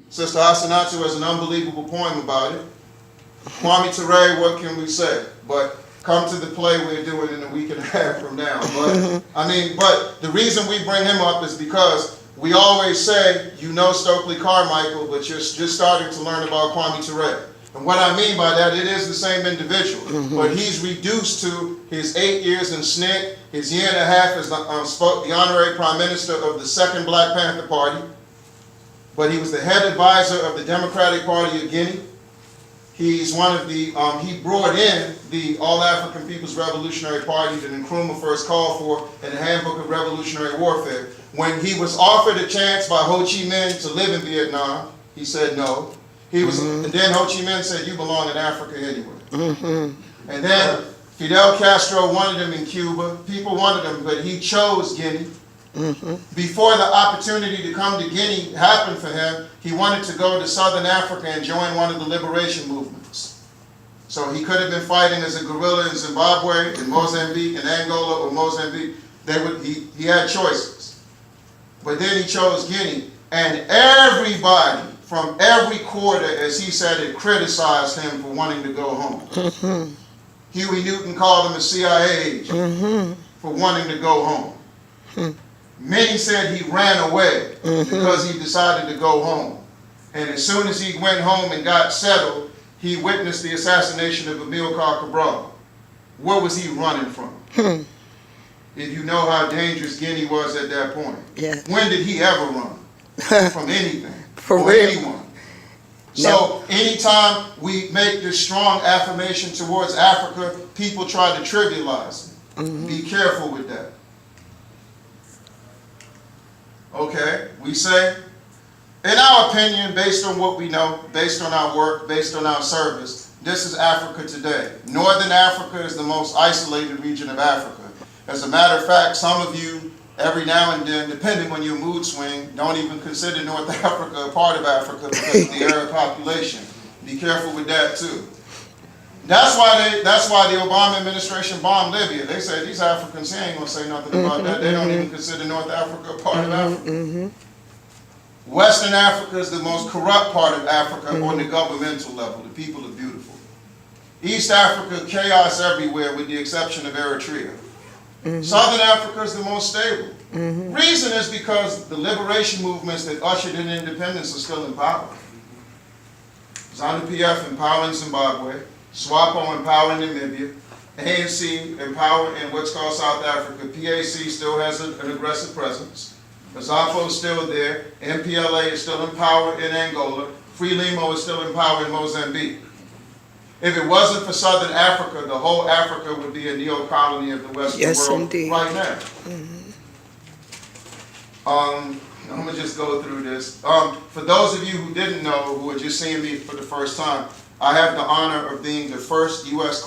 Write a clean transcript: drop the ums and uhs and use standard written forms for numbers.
Sister HASINATU has an unbelievable poem about it. Kwame Ture, what can we say? But come to the play we're doing in a week and a half from now. But but the reason we bring him up is because we always say, you know Stokely Carmichael, but you're just starting to learn about Kwame Ture. And what I mean by that, it is the same individual, but he's reduced to his 8 years in SNCC, his year and a half as the honorary Prime Minister of the second Black Panther Party, but he was the head advisor of the Democratic Party of Guinea. He's one of the, he brought in the All-African People's Revolutionary Party that Nkrumah first called for in the Handbook of Revolutionary Warfare. When he was offered a chance by Ho Chi Minh to live in Vietnam, he said no. He was, and then Ho Chi Minh said, you belong in Africa anyway. And then Fidel Castro wanted him in Cuba. People wanted him, but he chose Guinea. Before the opportunity to come to Guinea happened for him, he wanted to go to Southern Africa and join one of the liberation movements. So he could have been fighting as a guerrilla in Zimbabwe, in Mozambique, in Angola, or Mozambique. He had choices. But then he chose Guinea, and everybody from every quarter, as he said it, criticized him for wanting to go home. Huey Newton called him a CIA agent for wanting to go home. Many said he ran away because he decided to go home. And as soon as he went home and got settled, he witnessed the assassination of Amilcar Cabral. Where was he running from? If you know how dangerous Guinea was at that point. Yes. When did he ever run from anything? For or real. anyone? So anytime we make this strong affirmation towards Africa, people try to trivialize it. Be careful with that. Okay, we say, in our opinion, based on what we know, based on our work, based on our service, this is Africa today. Northern Africa is the most isolated region of Africa. As a matter of fact, some of you, every now and then, depending on your mood swing, don't even consider North Africa a part of Africa because of the Arab population. Be careful with that too. That's why the Obama administration bombed Libya. They said these Africans, he ain't gonna say nothing about that. They don't even consider North Africa a part of Africa. Western Africa is the most corrupt part of Africa on the governmental level. The people are beautiful. East Africa, chaos everywhere with the exception of Eritrea. Southern Africa is the most stable. Reason is because the liberation movements that ushered in independence are still in power. ZANU-PF in power in Zimbabwe, SWAPO in power in Namibia, ANC in power in what's called South Africa, PAC still has an aggressive presence, ZAPO is still there, MPLA is still in power in Angola, FRELIMO is still in power in Mozambique. If it wasn't for Southern Africa, the whole Africa would be a neo-colony of the Western world indeed. right now. I'm going to just go through this. For those of you who didn't know, who are just seeing me for the first time, I have the honor of being the first U.S.